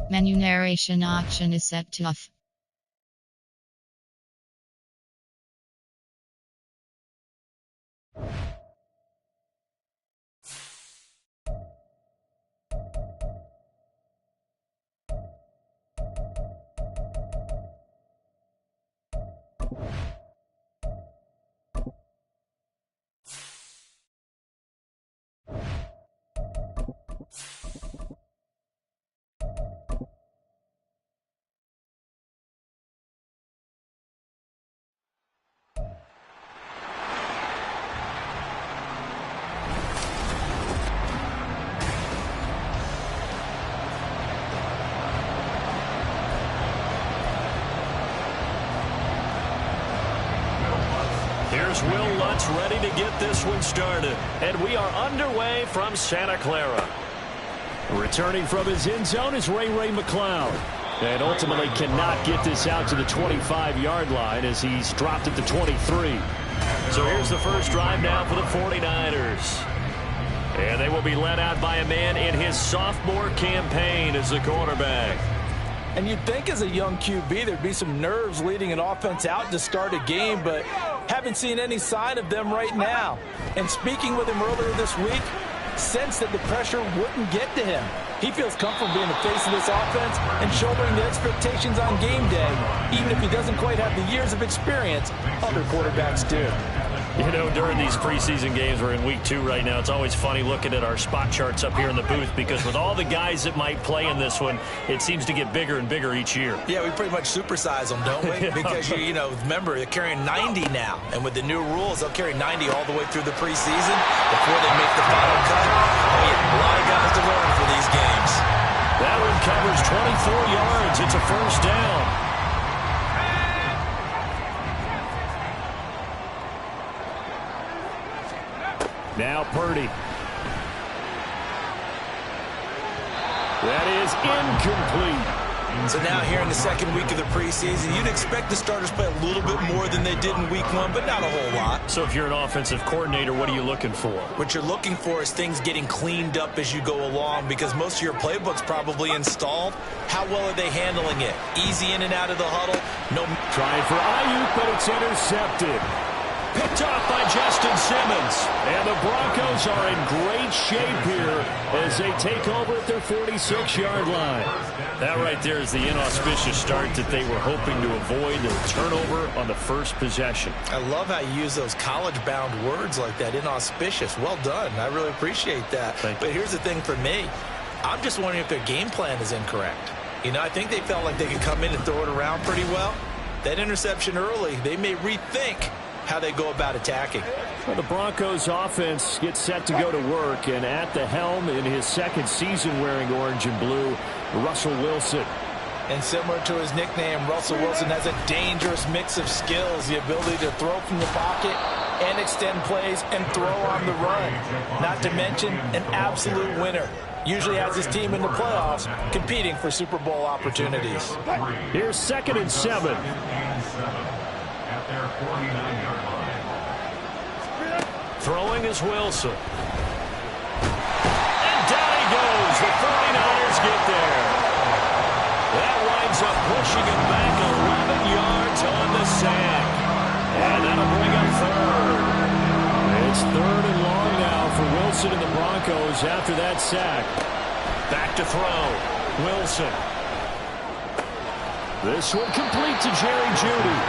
Menu narration option is set to off. Here's Will Lutz ready to get this one started. And we are underway from Santa Clara. Returning from his end zone is Ray McCloud. And ultimately cannot get this out to the 25-yard line as he's dropped at the 23. So here's the first drive now for the 49ers. And they will be led out by a man in his sophomore campaign as the quarterback. And you'd think as a young QB there'd be some nerves leading an offense out to start a game, but haven't seen any sign of them right now. And speaking with him earlier this week, sensed that the pressure wouldn't get to him. He feels comfortable being the face of this offense and shouldering the expectations on game day, even if he doesn't quite have the years of experience other quarterbacks do. You know, during these preseason games, we're in week 2 right now, it's always funny looking at our spot charts up here in the booth because with all the guys that might play in this one, it seems to get bigger and bigger each year. Yeah, we pretty much supersize them, don't we? Because, you know, remember, they're carrying 90 now. And with the new rules, they'll carry 90 all the way through the preseason before they make the final cut. Oh, yeah, a lot of guys to learn for these games. That one covers 24 yards. It's a first down. Now Purdy. That is incomplete. So now here in the second week of the preseason, you'd expect the starters to play a little bit more than they did in week 1, but not a whole lot. So if you're an offensive coordinator, what are you looking for? What you're looking for is things getting cleaned up as you go along because most of your playbook's probably installed. How well are they handling it? Easy in and out of the huddle. No. Trying for Ayuk, but it's intercepted. Picked off by Justin Simmons. And the Broncos are in great shape here as they take over at their 46-yard line. That right there is the inauspicious start that they were hoping to avoid, the turnover on the first possession. I love how you use those college-bound words like that, inauspicious. Well done. I really appreciate that. But here's the thing for me. I'm just wondering if their game plan is incorrect. You know, I think they felt like they could come in and throw it around pretty well. That interception early, they may rethink how they go about attacking. Well, the Broncos offense gets set to go to work, and at the helm in his second season wearing orange and blue, Russell Wilson. And similar to his nickname, Russell Wilson has a dangerous mix of skills, the ability to throw from the pocket and extend plays and throw on the run. Not to mention an absolute winner. Usually has his team in the playoffs competing for Super Bowl opportunities. Here's 2nd and 7. Throwing is Wilson. And down he goes. The 49ers get there. That winds up pushing him back 11 yards on the sack. And that'll bring up 3rd. It's 3rd and long now for Wilson and the Broncos after that sack. Back to throw. Wilson. This one complete to Jerry Jeudy.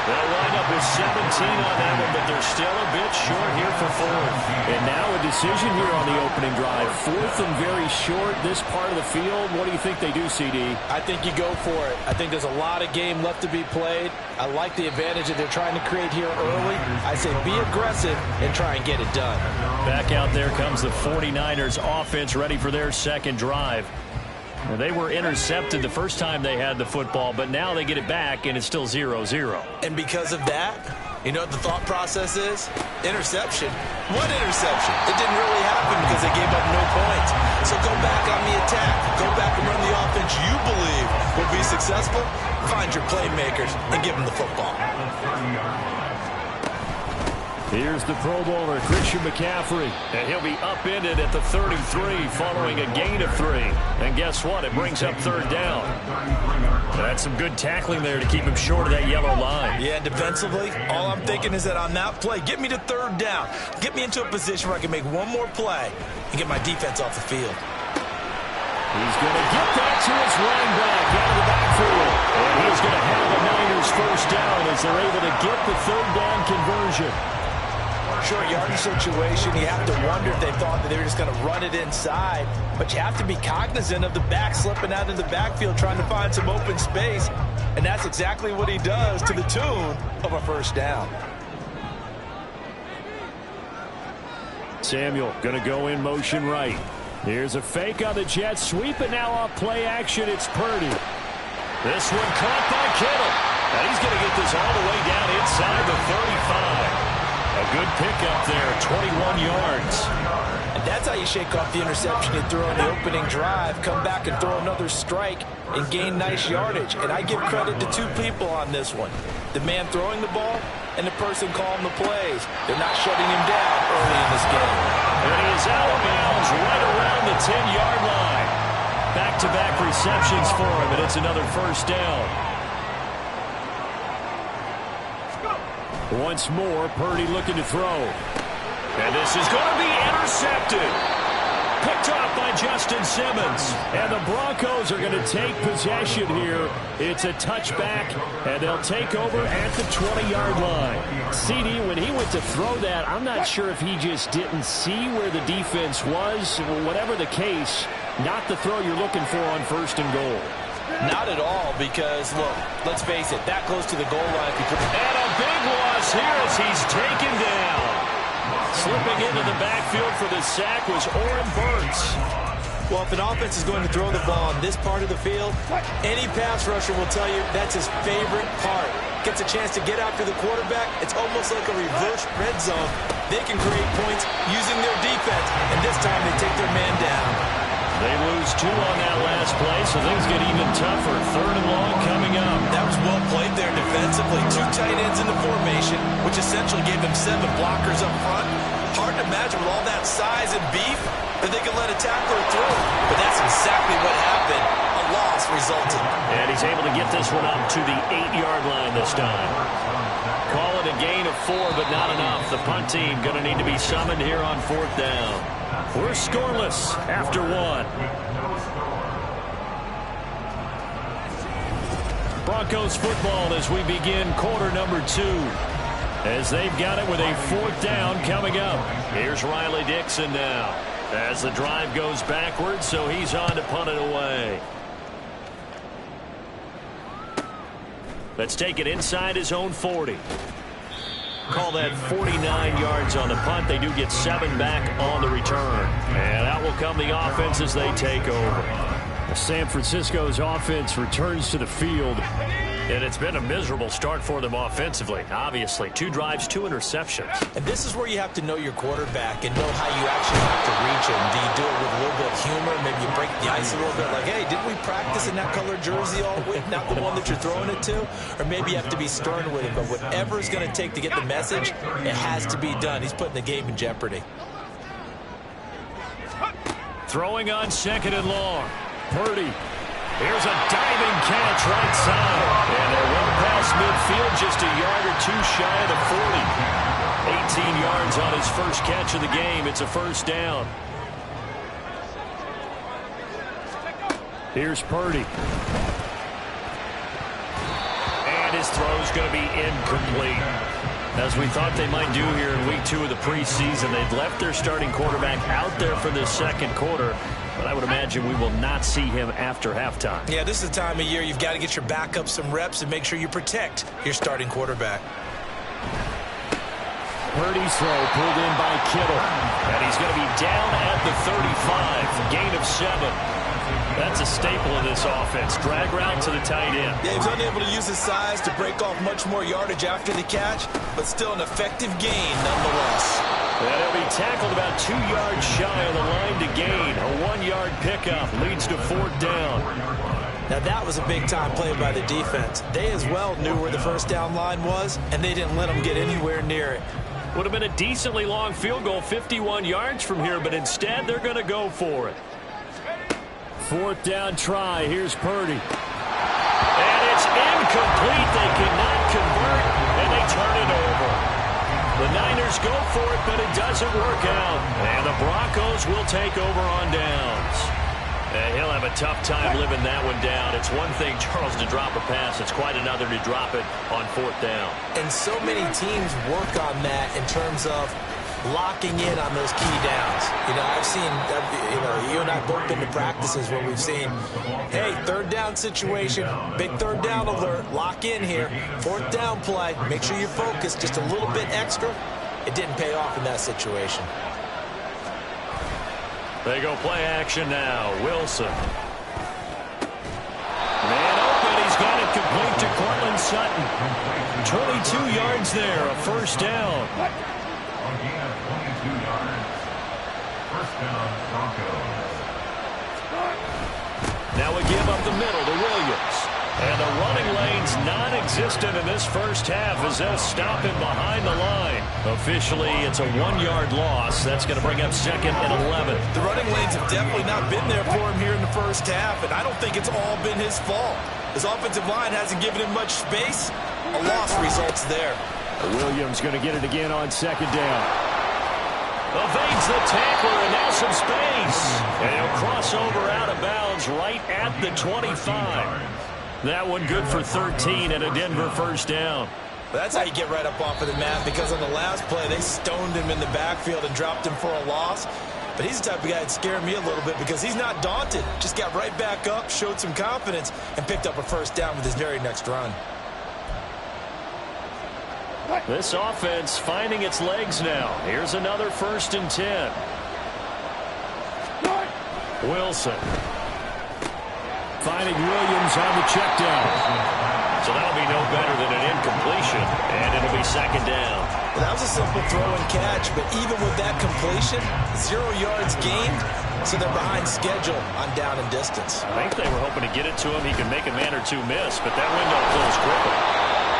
They'll line up with 17 on that one, but they're still a bit short here for 4th. And now a decision here on the opening drive. 4th and very short, this part of the field. What do you think they do, CD? I think you go for it. I think there's a lot of game left to be played. I like the advantage that they're trying to create here early. I say be aggressive and try and get it done. Back out there comes the 49ers offense ready for their second drive. Well, they were intercepted the first time they had the football, but now they get it back, and it's still 0-0. And because of that, you know what the thought process is? Interception. What interception? It didn't really happen because they gave up no points. So go back on the attack. Go back and run the offense you believe will be successful. Find your playmakers and give them the football. Here's the Pro Bowler, Christian McCaffrey. And he'll be upended at the 33 following a gain of 3. And guess what? It brings up third down. That's some good tackling there to keep him short of that yellow line. Yeah, defensively, all I'm thinking is that on that play, get me to third down. Get me into a position where I can make one more play and get my defense off the field. He's going to get that to his running back out of the backfield. And he's going to have the Niners first down as they're able to get the third down conversion. Short yardage situation, you have to wonder if they thought that they were just going to run it inside. But you have to be cognizant of the back slipping out of the backfield trying to find some open space. And that's exactly what he does to the tune of a first down. Samuel going to go in motion right. Here's a fake on the jet sweep, and now off play action, it's Purdy. This one caught by Kittle. And he's going to get this all the way down inside the 35. A good pickup there, 21 yards. And that's how you shake off the interception you threw on the opening drive, come back and throw another strike and gain nice yardage. And I give credit to two people on this one. The man throwing the ball and the person calling the plays. They're not shutting him down early in this game. And he is out of bounds right around the 10-yard line. Back-to-back receptions for him, and it's another first down. Once more, Purdy looking to throw. And this is going to be intercepted. Picked off by Justin Simmons. And the Broncos are going to take possession here. It's a touchback, and they'll take over at the 20-yard line. CD, when he went to throw that, I'm not sure if he just didn't see where the defense was. Whatever the case, not the throw you're looking for on first and goal. Not at all, because, look, let's face it, that close to the goal line. And a big loss here as he's taken down. Slipping into the backfield for the sack was Oren Burks. Well, if an offense is going to throw the ball on this part of the field, any pass rusher will tell you that's his favorite part. Gets a chance to get after the quarterback. It's almost like a reverse red zone. They can create points using their defense, and this time they take their man down. They lose 2 on that last play, so things get even tougher. Third and long coming up. That was well played there defensively. 2 tight ends in the formation, which essentially gave them 7 blockers up front. Hard to imagine with all that size and beef that they can let a tackler through. But that's exactly what happened. A loss resulted. And he's able to get this one up to the 8-yard line this time. Call it a gain of 4, but not enough. The punt team going to need to be summoned here on 4th down. We're scoreless after 1. Broncos football as we begin quarter number 2. As they've got it with a 4th down coming up. Here's Riley Dixon now. As the drive goes backwards, so he's on to punt it away. Let's take it inside his own 40. Call that 49 yards on the punt. They do get 7 back on the return. And out will come the offense as they take over. San Francisco's offense returns to the field. And it's been a miserable start for them offensively. Obviously, 2 drives, 2 interceptions. And this is where you have to know your quarterback and know how you actually have to reach him. Do you do it with a little bit of humor? Maybe you break the ice a little bit like, hey, didn't we practice in that colored jersey all week? Not the one that you're throwing it to? Or maybe you have to be stern with him. But whatever it's going to take to get the message, it has to be done. He's putting the game in jeopardy. Throwing on 2nd and long. Purdy. Here's a diving catch right side. And they're well past midfield, just a yard or 2 shy of the 40. 18 yards on his first catch of the game. It's a first down. Here's Purdy. And his throw's going to be incomplete. As we thought they might do here in week 2 of the preseason, they'd left their starting quarterback out there for this second quarter. But I would imagine we will not see him after halftime. Yeah, this is the time of year you've got to get your backup some reps and make sure you protect your starting quarterback. Purdy's throw pulled in by Kittle. And he's going to be down at the 35. Gain of 7. That's a staple of this offense. Drag route to the tight end. Yeah, he was unable to use his size to break off much more yardage after the catch, but still an effective gain nonetheless. And he'll be tackled about 2 yards shy of the line to gain. A 1-yard pickup leads to 4th down. Now that was a big-time play by the defense. They as well knew where the first down line was, and they didn't let them get anywhere near it. Would have been a decently long field goal, 51 yards from here, but instead they're going to go for it. Fourth down try. Here's Purdy. And it's incomplete. They cannot convert, and they turn it over. The Niners go for it, but it doesn't work out. And the Broncos will take over on downs. He'll have a tough time living that one down. It's one thing, Charles, to drop a pass. It's quite another to drop it on fourth down. And so many teams work on that in terms of locking in on those key downs. I've seen, you and I both been to practices where we've seen, hey, third down situation, big third down alert, lock in here, fourth down play, make sure you're focused just a little bit extra. It didn't pay off in that situation. They go play action now. Wilson. Man open. He's got it complete to Cortland Sutton. 22 yards there. A first down. Again, 22 yards. First down, Broncos. Now we give up the middle to Williams. And the running lane's non-existent in this first half as they'll stop him behind the line. Officially, it's a 1-yard loss. That's going to bring up second and 11. The running lanes have definitely not been there for him here in the first half, and I don't think it's all been his fault. His offensive line hasn't given him much space. A loss results there. Williams going to get it again on second down. Evades the tackler, and now some space. And he'll cross over out of bounds right at the 25. That one good for 13 and a Denver first down. That's how you get right up off of the mat, because on the last play, they stoned him in the backfield and dropped him for a loss. But he's the type of guy that scared me a little bit because he's not daunted. Just got right back up, showed some confidence, and picked up a first down with his very next run. This offense finding its legs now. Here's another 1st and 10. Wilson. Finding Williams on the check down. So that'll be no better than an incompletion, and it'll be second down. Well, that was a simple throw and catch, but even with that completion, 0 yards gained, so they're behind schedule on down and distance. I think they were hoping to get it to him. He could make a man or two miss, but that window closed quickly.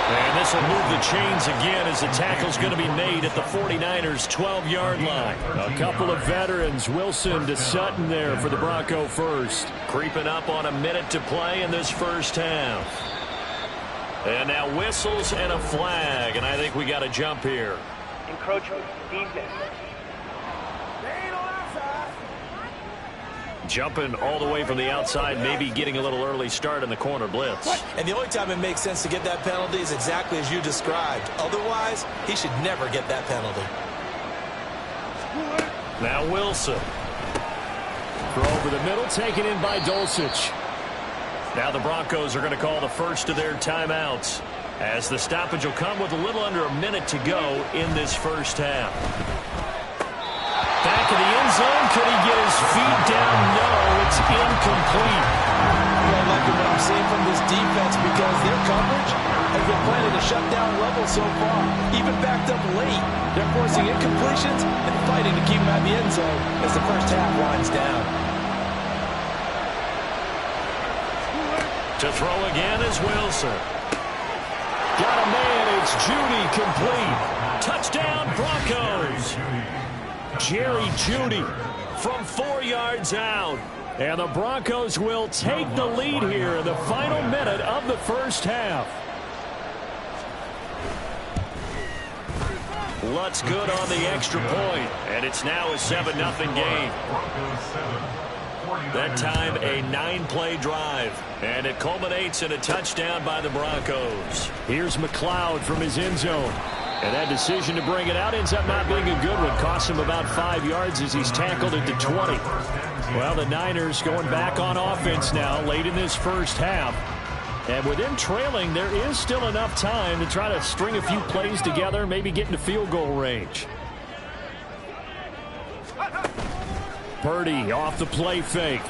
And this will move the chains again as the tackle's going to be made at the 49ers' 12-yard line. A couple of veterans, Wilson to Sutton there for the Bronco first. Creeping up on a minute to play in this first half. And now whistles and a flag, and I think we got a jump here. Encroachment, defense. Jumping all the way from the outside, maybe getting a little early start in the corner blitz. And the only time it makes sense to get that penalty is exactly as you described. Otherwise, he should never get that penalty. Now Wilson. Throw over the middle, taken in by Dulcich. Now the Broncos are going to call the first of their timeouts, as the stoppage will come with a little under a minute to go in this first half. Back of the end zone. Could he get his feet down? No, it's incomplete. I like what I'm seeing from this defense because their coverage has been playing at a shutdown level so far. Even backed up late, they're forcing incompletions and fighting to keep them at the end zone as the first half winds down. To throw again is Wilson. Got a man. It's Jeudy complete. Touchdown Broncos. Jerry Jeudy from 4 yards out. And the Broncos will take the lead here in the final minute of the first half. Lutz good on the extra point, and it's now a 7-0 game. That time a 9-play drive, and it culminates in a touchdown by the Broncos. Here's McLeod from his end zone. And that decision to bring it out ends up not being a good one. Costs him about 5 yards as he's tackled it to 20. Well, the Niners going back on offense now late in this first half. And with them trailing, there is still enough time to try to string a few plays together, maybe get into field goal range. Purdy off the play fake.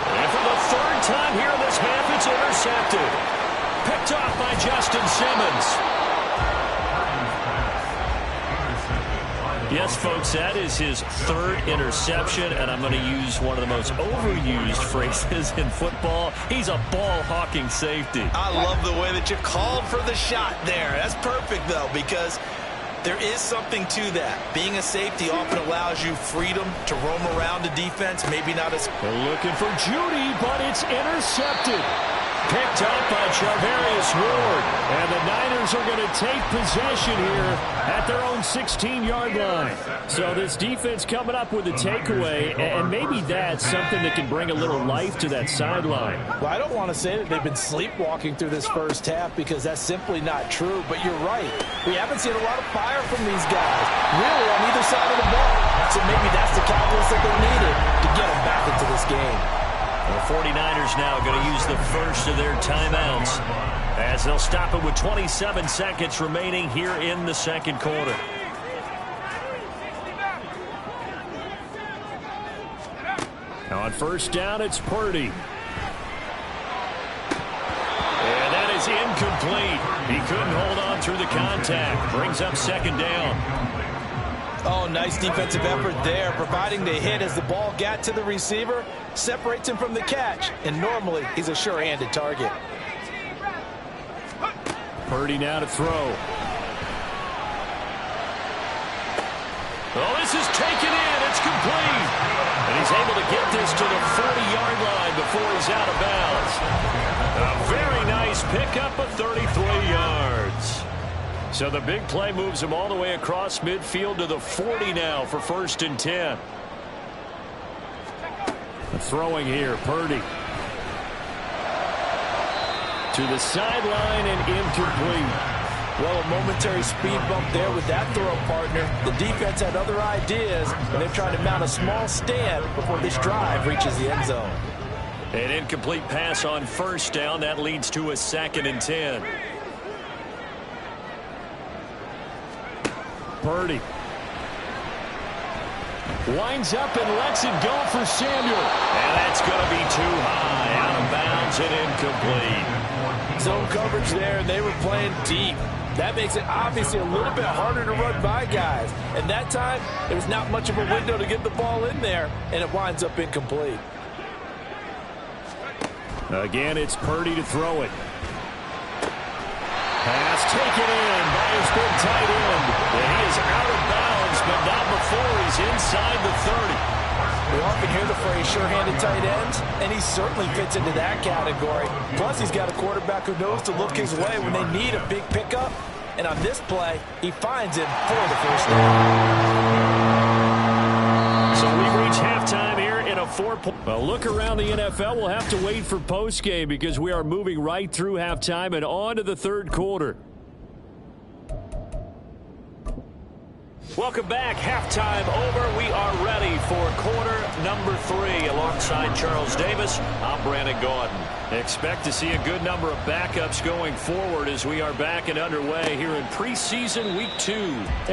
And for the third time here in this half, it's intercepted. Picked off by Justin Simmons. You Yes, folks, that is his third interception, and I'm going to use one of the most overused phrases in football. He's a ball-hawking safety. I love the way that you called for the shot there. That's perfect, though, because there is something to that. Being a safety often allows you freedom to roam around the defense, maybe not as... They're looking for Judy, but it's intercepted. Picked up by Charvarius Ward. And the Niners are going to take possession here at their own 16-yard line. So this defense coming up with a takeaway, and maybe that's something that can bring a little life to that sideline. Well, I don't want to say that they've been sleepwalking through this first half because that's simply not true, but you're right. We haven't seen a lot of fire from these guys, really, on either side of the ball. So maybe that's the catalyst that they needed to get them back into this game. The 49ers now going to use the first of their timeouts as they'll stop it with 27 seconds remaining here in the second quarter. On first down, it's Purdy. And that is incomplete. He couldn't hold on through the contact. Brings up second down. Oh, nice defensive effort there, providing the hit as the ball got to the receiver, separates him from the catch, and normally he's a sure-handed target. Purdy now to throw. Oh, this is taken in. It's complete. And he's able to get this to the 40-yard line before he's out of bounds. A very nice pickup of 33 yards. So the big play moves him all the way across midfield to the 40 now for 1st and 10. Throwing here, Purdy. To the sideline and incomplete. Well, a momentary speed bump there with that throw, partner. The defense had other ideas, and they're trying to mount a small stand before this drive reaches the end zone. An incomplete pass on first down. That leads to a 2nd and 10. Purdy winds up and lets it go for Samuel. And that's going to be too high. Out of bounds and incomplete. Zone coverage there, and they were playing deep. That makes it obviously a little bit harder to run by guys. And that time, there was not much of a window to get the ball in there, and it winds up incomplete. Again, it's Purdy to throw it. Pass taken in by his big tight end. And he is out of bounds, but not before he's inside the 30. We often hear the phrase sure-handed tight ends, and he certainly fits into that category. Plus, he's got a quarterback who knows to look his way when they need a big pickup. And on this play, he finds him for the first down. So we reach halftime here in a 4-point. Well, look around the NFL. We'll have to wait for postgame because we are moving right through halftime and on to the third quarter. Welcome back. Halftime over. We are ready for quarter number 3. Alongside Charles Davis, I'm Brandon Gaudin. Expect to see a good number of backups going forward as we are back and underway here in preseason week 2.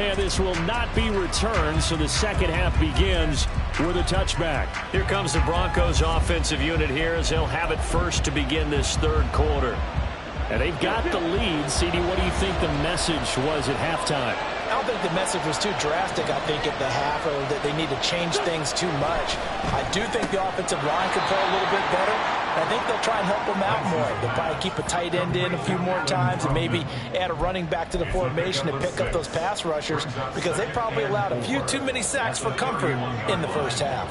And this will not be returned, so the second half begins with a touchback. Here comes the Broncos offensive unit here as they'll have it first to begin this third quarter. And they've got the lead. CD, what do you think the message was at halftime? I don't think the message was too drastic, I think, at the half, or that they need to change things too much. I do think the offensive line could play a little bit better. I think they'll try and help them out more. They'll probably keep a tight end in a few more times and maybe add a running back to the formation to pick up those pass rushers because they probably allowed a few too many sacks for comfort in the first half.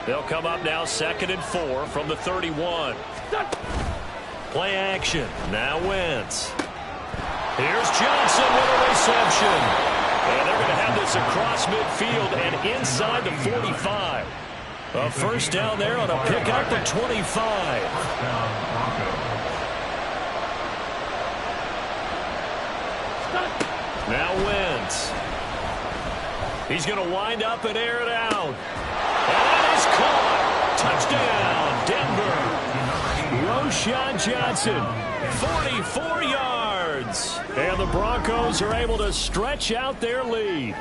They'll come up now 2nd and 4 from the 31. Play action. Now Wentz. Here's Johnson with a reception. And they're going to have this across midfield and inside the 45. A first down there on a pickup of 25. Now Wentz. He's going to wind up and air it out. And that is caught. Touchdown, Denver. Roschon Johnson, 44 yards. And the Broncos are able to stretch out their lead.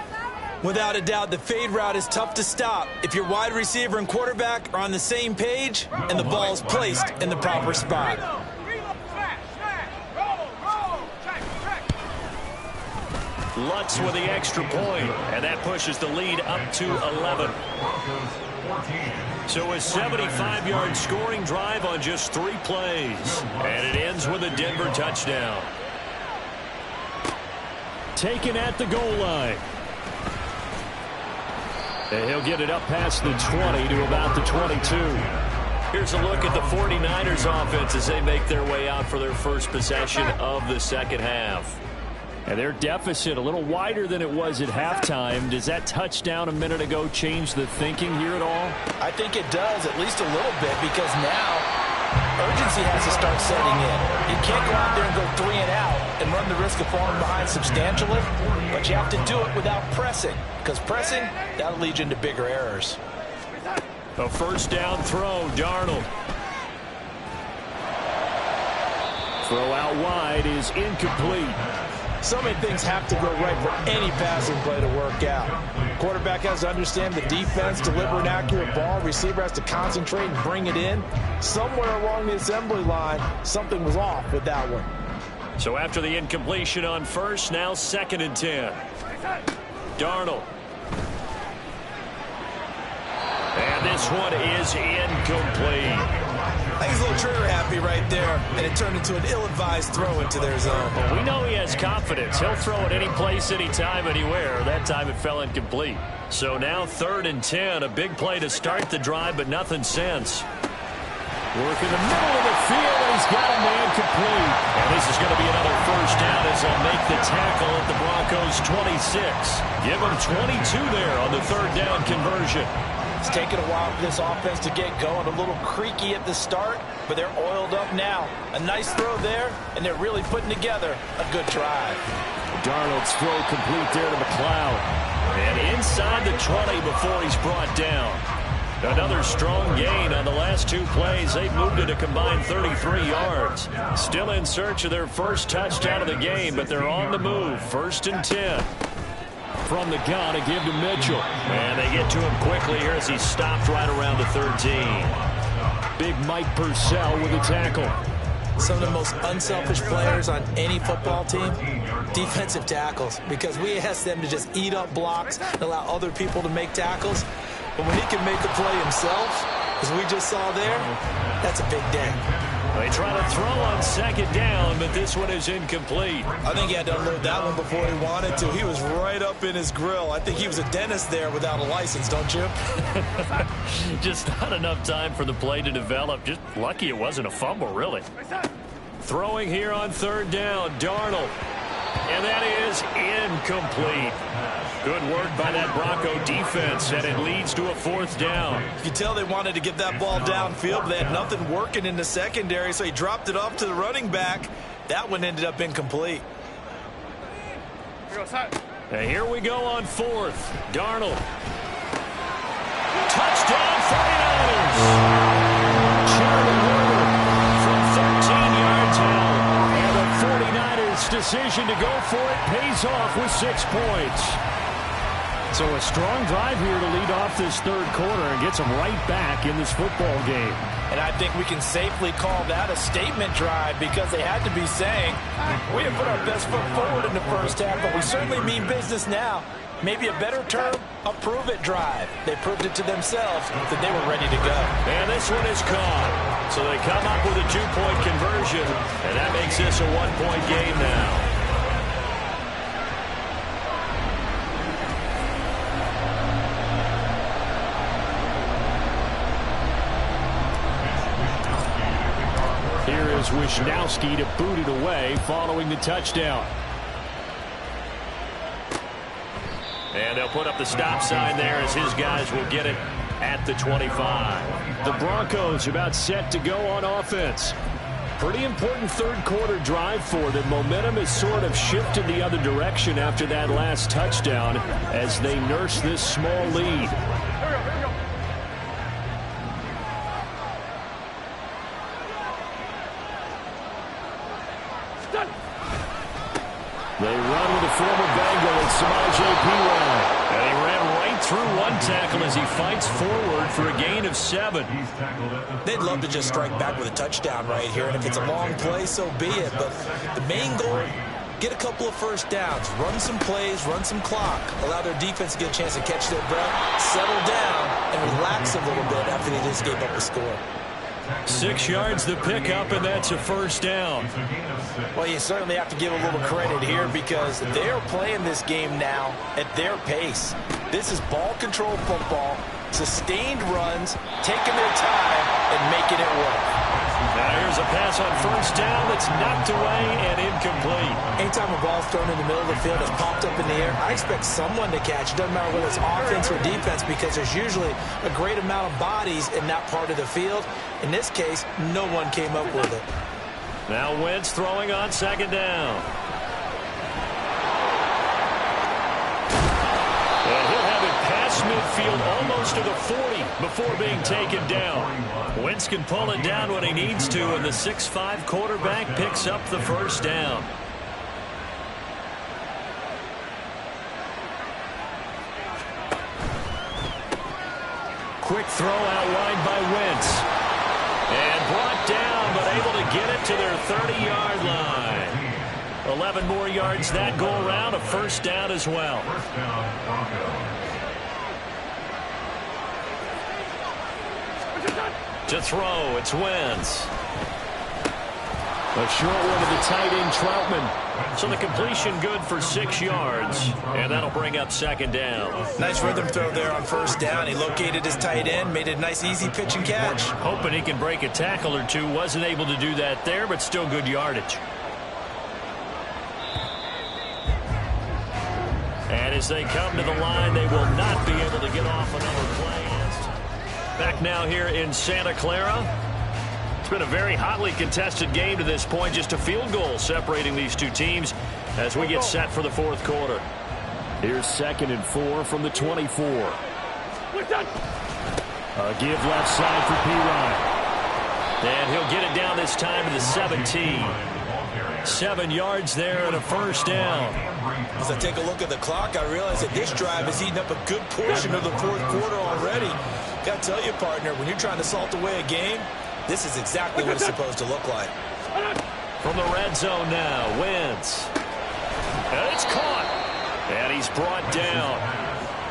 Without a doubt, the fade route is tough to stop if your wide receiver and quarterback are on the same page and the ball is placed in the proper spot. Lutz with the extra point, and that pushes the lead up to 11. So a 75-yard scoring drive on just 3 plays. And it ends with a Denver touchdown. Taken at the goal line. And he'll get it up past the 20 to about the 22. Here's a look at the 49ers offense as they make their way out for their first possession of the second half. And their deficit a little wider than it was at halftime. Does that touchdown a minute ago change the thinking here at all? I think it does, at least a little bit, because now urgency has to start setting in. You can't go out there and go 3 and out and run the risk of falling behind substantially, but you have to do it without pressing, because pressing, that'll lead you into bigger errors. A first down throw, Darnold. Throw out wide is incomplete. So many things have to go right for any passing play to work out. Quarterback has to understand the defense, deliver an accurate ball. Receiver has to concentrate and bring it in. Somewhere along the assembly line, something was off with that one. So after the incompletion on first, now 2nd and 10. Darnold. And this one is incomplete. I think he's a little trigger happy right there, and it turned into an ill-advised throw into their zone. Well, we know he has confidence. He'll throw it any place, anytime, anywhere. That time it fell incomplete. So now 3rd and 10, a big play to start the drive, but nothing since. Work in the middle of the field, and he's got a man complete. And this is going to be another first down as they'll make the tackle at the Broncos 26. Give them 22 there on the 3rd down conversion. It's taken a while for this offense to get going. A little creaky at the start, but they're oiled up now. A nice throw there, and they're really putting together a good drive. Darnold's throw complete there to McLeod. And inside the 20 before he's brought down. Another strong gain on the last 2 plays. They've moved it a combined 33 yards. Still in search of their first touchdown of the game, but they're on the move. 1st and 10. From the gun to give to Mitchell. And they get to him quickly here as he's stopped right around the 13. Big Mike Purcell with a tackle. Some of the most unselfish players on any football team, defensive tackles, because we ask them to just eat up blocks and allow other people to make tackles. But when he can make a play himself, as we just saw there, that's a big day. They try to throw on 2nd down, but this one is incomplete. I think he had to unload that one before he wanted to. He was right up in his grill. I think he was a dentist there without a license, don't you? Just not enough time for the play to develop. Just lucky it wasn't a fumble, really. Throwing here on 3rd down, Darnold. And that is incomplete. Good work by that Bronco defense, and it leads to a 4th down. You can tell they wanted to get that ball downfield, but they had nothing working in the secondary, so he dropped it off to the running back. That one ended up incomplete. And here we go on 4th. Darnold. Touchdown 49ers. Charlie Woerner from 13 yards out. And the 49ers' decision to go for it pays off with 6 points. So a strong drive here to lead off this 3rd quarter and gets them right back in this football game. And I think we can safely call that a statement drive, because they had to be saying, we have put our best foot forward in the first half, but we certainly mean business now. Maybe a better term, a prove-it drive. They proved it to themselves that they were ready to go. And this one is caught. So they come up with a 2-point conversion, and that makes this a 1-point game now. Here is Wisnowski to boot it away following the touchdown. And they'll put up the stop sign there as his guys will get it at the 25. The Broncos about set to go on offense. Pretty important 3rd quarter drive for them. Momentum has sort of shifted the other direction after that last touchdown as they nurse this small lead. They run with the former Bengal and Samaje Perine. And he ran right through one tackle as he fights forward for a gain of 7. They'd love to just strike back with a touchdown right here, and if it's a long play, so be it. But the main goal, get a couple of first downs, run some plays, run some clock, allow their defense to get a chance to catch their breath, settle down, and relax a little bit after they just gave up a score. 6 yards the pickup, and that's a first down. Well, you certainly have to give a little credit here because they're playing this game now at their pace. This is ball control football, sustained runs, taking their time, and making it work. Now here's a pass on first down that's knocked away and incomplete. Anytime a ball's thrown in the middle of the field, it's popped up in the air, I expect someone to catch. It doesn't matter whether it's offense or defense because there's usually a great amount of bodies in that part of the field. In this case, no one came up with it. Now Wentz throwing on second down. And he'll have it past midfield almost to the 40 before being taken down. Wentz can pull it down when he needs to, and the 6'5" quarterback picks up the first down. Quick throw out wide by Wentz. And brought down, but able to get it to their 30-yard line. 11 more yards that go around, a first down as well. First down, Broncos. To throw, it's Wentz. A short one to the tight end, Troutman. So the completion good for 6 yards, and that'll bring up second down. Nice rhythm throw there on first down. He located his tight end, made it a nice easy pitch and catch. Hoping he can break a tackle or two. Wasn't able to do that there, but still good yardage. And as they come to the line, they will not be able to get off another play. Back now here in Santa Clara. It's been a very hotly contested game to this point. Just a field goal separating these two teams as we get set for the fourth quarter. Here's 2nd and 4 from the 24. A give left side for Pirine. And he'll get it down this time to the 17. 7 yards there and a first down. As I take a look at the clock, I realize that this drive has eaten up a good portion of the fourth quarter already. Got to tell you, partner, when you're trying to salt away a game, this is exactly what it's supposed to look like. From the red zone now, Wentz. And it's caught. And he's brought down.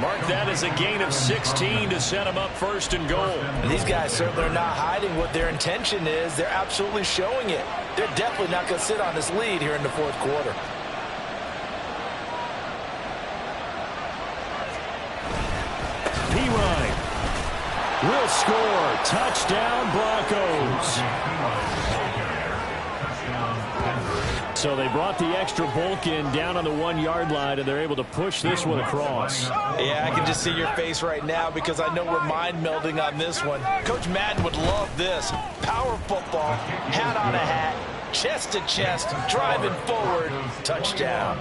Mark that as a gain of 16 to set him up first and goal. And these guys certainly are not hiding what their intention is. They're absolutely showing it. They're definitely not going to sit on this lead here in the fourth quarter. Pirine will score. Touchdown, Broncos. So they brought the extra bulk in down on the 1-yard line, and they're able to push this one across. Yeah, I can just see your face right now because I know we're mind melding on this one. Coach Madden would love this. Power football, hat on a hat, chest to chest, driving forward, touchdown.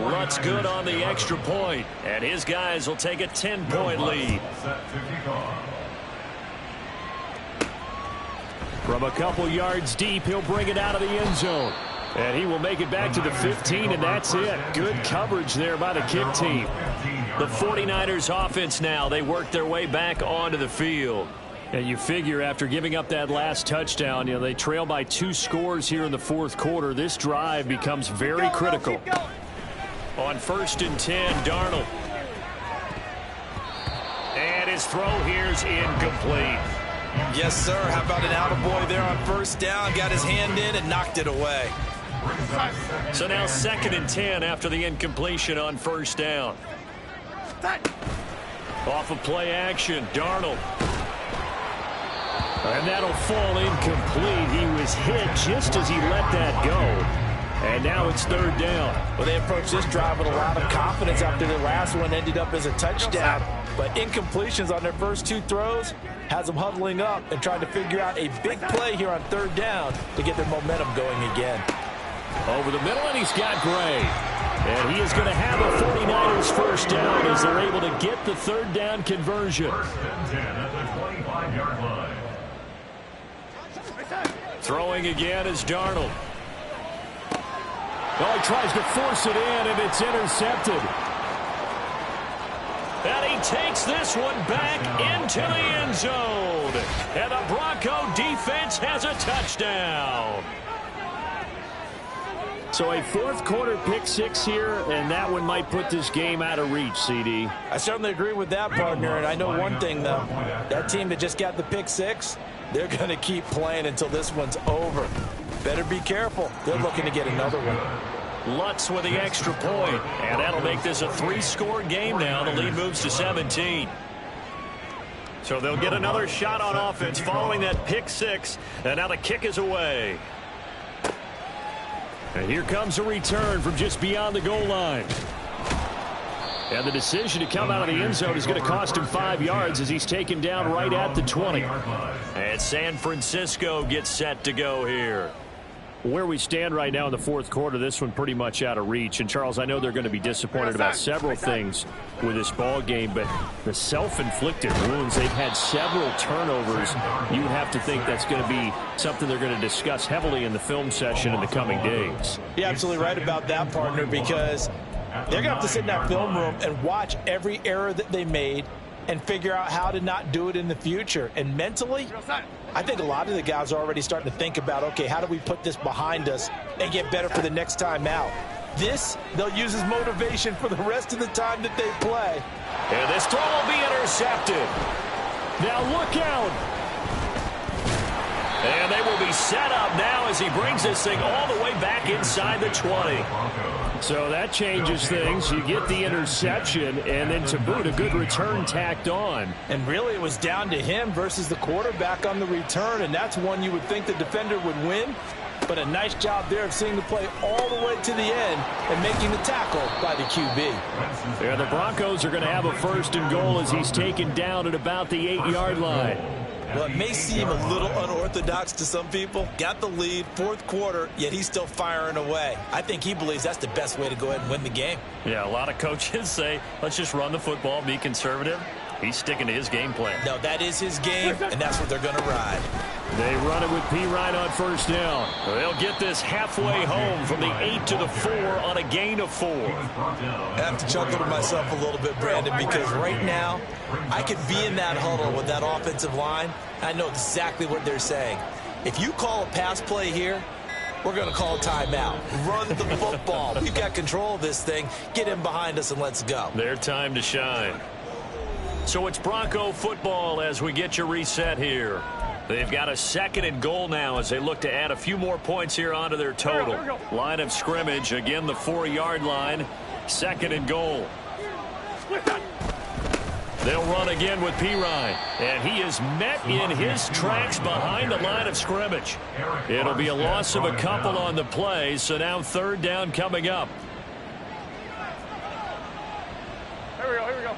Lutz good on the extra point, and his guys will take a 10-point lead. From a couple yards deep, he'll bring it out of the end zone. And he will make it back to the 15, and that's it. Good coverage there by the kick team. The 49ers offense now, they work their way back onto the field. And you figure after giving up that last touchdown, you know, they trail by 2 scores here in the fourth quarter. This drive becomes very critical. On 1st and 10, Darnold. And his throw here's incomplete. Yes, sir. How about an attaboy there on first down? Got his hand in and knocked it away. So now 2nd and 10 after the incompletion on first down. Off of play action, Darnold. And that'll fall incomplete. He was hit just as he let that go. And now it's 3rd down. Well, they approached this drive with a lot of confidence after the last one ended up as a touchdown. But incompletions on their first 2 throws has them huddling up and trying to figure out a big play here on 3rd down to get their momentum going again. Over the middle, and he's got Gray. And he is going to have a 49ers first down as they're able to get the 3rd down conversion. 1st and 10 at the 25-yard line. Throwing again is Darnold. Oh, he tries to force it in, and it's intercepted. And he takes this one back into the end zone. And the Bronco defense has a touchdown. So a fourth quarter pick six here, and that one might put this game out of reach, CD. I certainly agree with that, partner, and I know one thing, though. That team that just got the pick six, they're going to keep playing until this one's over. Better be careful. They're looking to get another one. Lutz with the extra point, and that'll make this a three-score game now. The lead moves to 17. So they'll get another shot on offense following that pick six, and now the kick is away. And here comes a return from just beyond the goal line. And the decision to come out of the end zone is going to cost him 5 yards as he's taken down right at the 20. And San Francisco gets set to go here. Where we stand right now in the fourth quarter, this one pretty much out of reach. And, Charles, I know they're going to be disappointed about several things with this ball game, but the self-inflicted wounds, they've had several turnovers. You would have to think that's going to be something they're going to discuss heavily in the film session in the coming days. You're absolutely right about that, partner, because they're going to have to sit in that film room and watch every error that they made and figure out how to not do it in the future. And mentally, I think a lot of the guys are already starting to think about, okay, how do we put this behind us and get better for the next time out? This, they'll use as motivation for the rest of the time that they play. And this throw will be intercepted. Now look out. And they will be set up now as he brings this thing all the way back inside the 20. So that changes things. You get the interception, and then to boot, a good return tacked on. And really, it was down to him versus the quarterback on the return, and that's one you would think the defender would win. But a nice job there of seeing the play all the way to the end and making the tackle by the QB. Yeah, the Broncos are going to have a first and goal as he's taken down at about the 8-yard line. Well, it may seem a little unorthodox to some people. Got the lead, fourth quarter, yet he's still firing away. I think he believes that's the best way to go ahead and win the game. Yeah, a lot of coaches say, let's just run the football, be conservative. He's sticking to his game plan. No, that is his game, and that's what they're going to ride. They run it with Pirine on first down. They'll get this halfway home from the 8 to the 4 on a gain of 4. I have to chuckle to myself a little bit, Brandon, because right now I could be in that huddle with that offensive line. I know exactly what they're saying. If you call a pass play here, we're going to call a timeout. Run the football. We've got control of this thing. Get in behind us and let's go. Their time to shine. So it's Bronco football as we get you reset here. They've got a second and goal now as they look to add a few more points here onto their total. Line of scrimmage, again the 4-yard line. Second and goal. They'll run again with Pirine. And he is met in his tracks behind the line of scrimmage. It'll be a loss of a couple on the play, so now third down coming up. Here we go.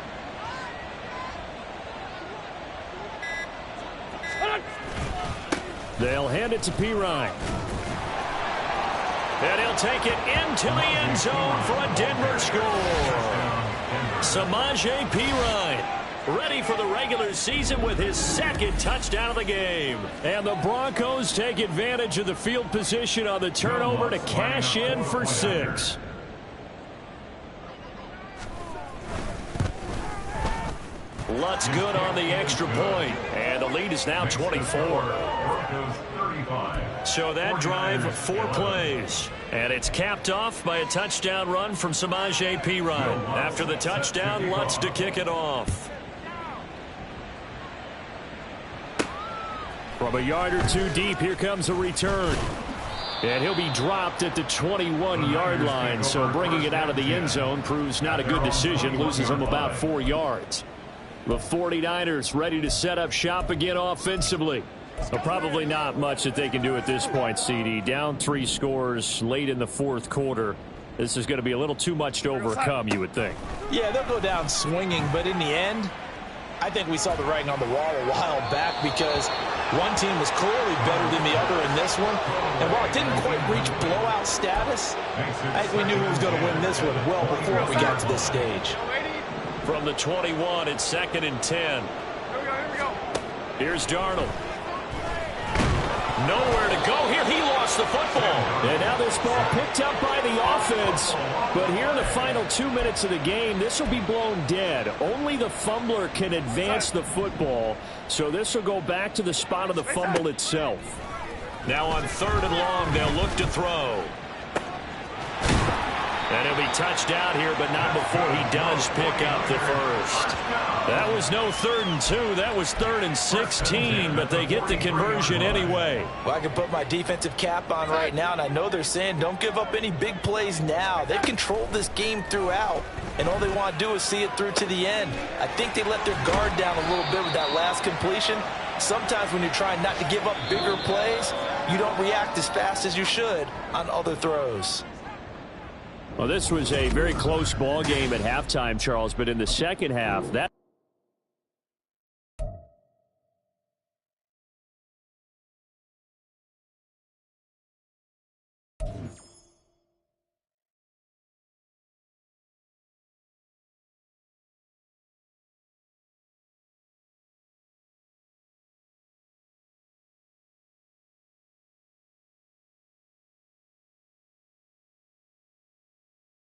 They'll hand it to Pirine. And he'll take it into the end zone for a Denver score. Samaje Pirine ready for the regular season with his second touchdown of the game. And the Broncos take advantage of the field position on the turnover to cash in for 6. Lutz good on the extra point, and the lead is now 24. So that drive, 4 plays, and it's capped off by a touchdown run from Samaje Pirine. After the touchdown, Lutz to kick it off. From a yard or two deep, here comes a return. And he'll be dropped at the 21-yard line, so bringing it out of the end zone proves not a good decision, loses him about 4 yards. The 49ers ready to set up shop again offensively. But probably not much that they can do at this point, CD. Down 3 scores late in the fourth quarter. This is going to be a little too much to overcome, you would think. Yeah, they'll go down swinging, but in the end, I think we saw the writing on the wall a while back because one team was clearly better than the other in this one. And while it didn't quite reach blowout status, I think we knew who was going to win this one well before we got to this stage. From the 21, it's second and 10. Here we go. Here's Darnold. Nowhere to go here. He lost the football. And now this ball picked up by the offense. But here in the final 2 minutes of the game, this will be blown dead. Only the fumbler can advance the football. So this will go back to the spot of the fumble itself. Now on third and long, they'll look to throw. And he'll be touched out here, but not before he does pick up the first. That was no 3rd and 2. That was 3rd and 16, but they get the conversion anyway. Well, I can put my defensive cap on right now, and I know they're saying don't give up any big plays now. They've controlled this game throughout, and all they want to do is see it through to the end. I think they let their guard down a little bit with that last completion. Sometimes when you're trying not to give up bigger plays, you don't react as fast as you should on other throws. Well, this was a very close ball game at halftime, Charles, but in the second half, that